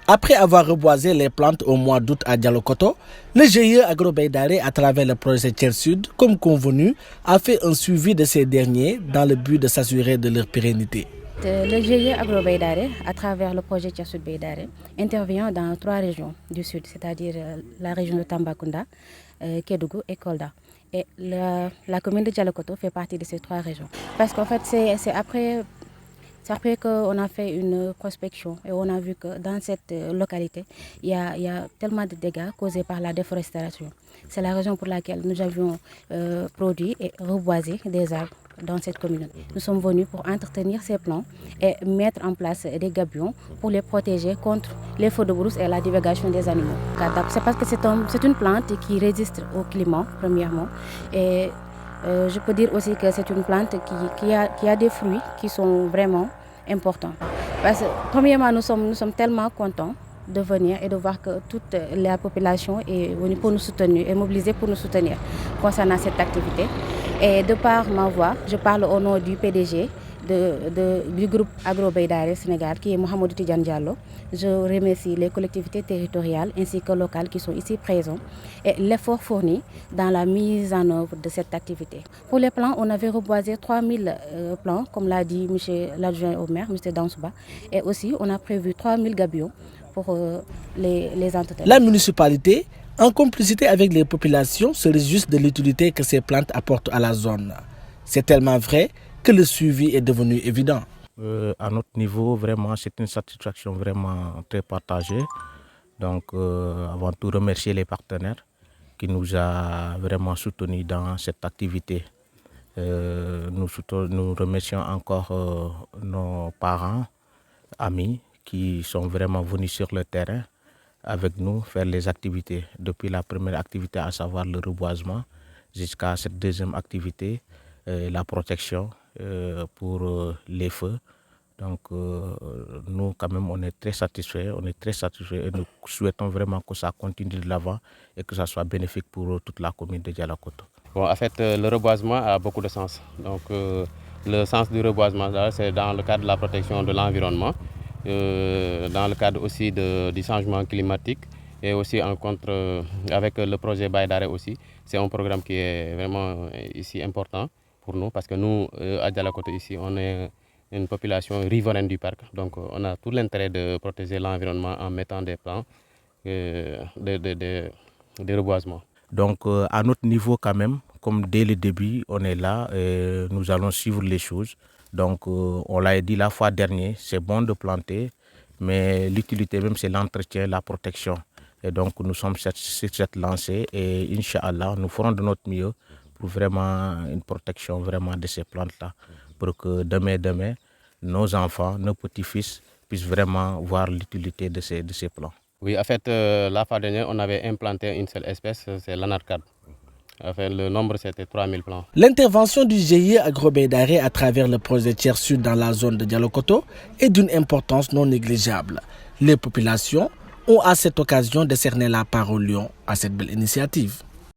Après avoir reboisé les plantes au mois d'août à Dialokoto, le GIE Agrobaïdaré, à travers le projet Tiers Sud, comme convenu, a fait un suivi de ces derniers dans le but de s'assurer de leur pérennité. Le GIE Agrobaïdaré, à travers le projet Tiers Sud Baïdaré, intervient dans 3 régions du sud, c'est-à-dire la région de Tambacounda, Kédougou et Kolda. Et la commune de Dialokoto fait partie de ces 3 régions. Parce qu'en fait, c'est après qu'on a fait une prospection et on a vu que dans cette localité, il y a tellement de dégâts causés par la déforestation. C'est la raison pour laquelle nous avions produit et reboisé des arbres dans cette commune. Nous sommes venus pour entretenir ces plants et mettre en place des gabions pour les protéger contre les feux de brousse et la divagation des animaux. C'est parce que c'est une plante qui résiste au climat, premièrement. Et je peux dire aussi que c'est une plante qui a des fruits qui sont vraiment importants. Parce que, premièrement, nous sommes tellement contents de venir et de voir que toute la population est venue pour nous soutenir, est mobilisée pour nous soutenir concernant cette activité. Et de par ma voix, je parle au nom du PDG du groupe Agrobaïdaré Sénégal, qui est Mohamedou Tidiane Diallo. Je remercie les collectivités territoriales ainsi que locales qui sont ici présentes et l'effort fourni dans la mise en œuvre de cette activité. Pour les plants, on avait reboisé 3000 plants, comme l'a dit M. l'adjoint au maire, M. Dansouba. Et aussi, on a prévu 3000 gabions pour les entretenir. La municipalité, en complicité avec les populations, se réjouit de l'utilité que ces plantes apportent à la zone. C'est tellement vrai que le suivi est devenu évident. À notre niveau, vraiment, c'est une satisfaction vraiment très partagée. Donc, avant tout, remercier les partenaires qui nous ont vraiment soutenus dans cette activité. Nous remercions encore nos parents, amis, qui sont vraiment venus sur le terrain avec nous faire les activités. Depuis la première activité, à savoir le reboisement, jusqu'à cette deuxième activité, la protection pour les feux. Donc nous quand même on est très satisfaits et nous souhaitons vraiment que ça continue de l'avant et que ça soit bénéfique pour toute la commune de Dialokoto. Bon, en fait, le reboisement a beaucoup de sens. Donc le sens du reboisement, c'est dans le cadre de la protection de l'environnement, dans le cadre aussi du changement climatique et aussi en contre avec le projet Baïdaré aussi. C'est un programme qui est vraiment ici important pour nous parce que nous, à Dialokoto ici, on est une population riveraine du parc. Donc on a tout l'intérêt de protéger l'environnement en mettant des plans de reboisement. Donc à notre niveau quand même, comme dès le début, on est là, nous allons suivre les choses. Donc on l'a dit la fois dernière, c'est bon de planter, mais l'utilité même c'est l'entretien, la protection. Et donc nous sommes sur cette lancée et Inch'Allah, nous ferons de notre mieux pour vraiment une protection vraiment de ces plantes-là. Pour que demain, nos enfants, nos petits-fils puissent vraiment voir l'utilité de ces plants. Oui, en fait, la fois dernière, on avait implanté une seule espèce, c'est l'anarcade. Enfin, le nombre, c'était 3000 plants. L'intervention du GIE Agrobaïdaré à travers le projet Tiers Sud dans la zone de Dialokoto est d'une importance non négligeable. Les populations ont à cette occasion décerné la parole au lion à cette belle initiative.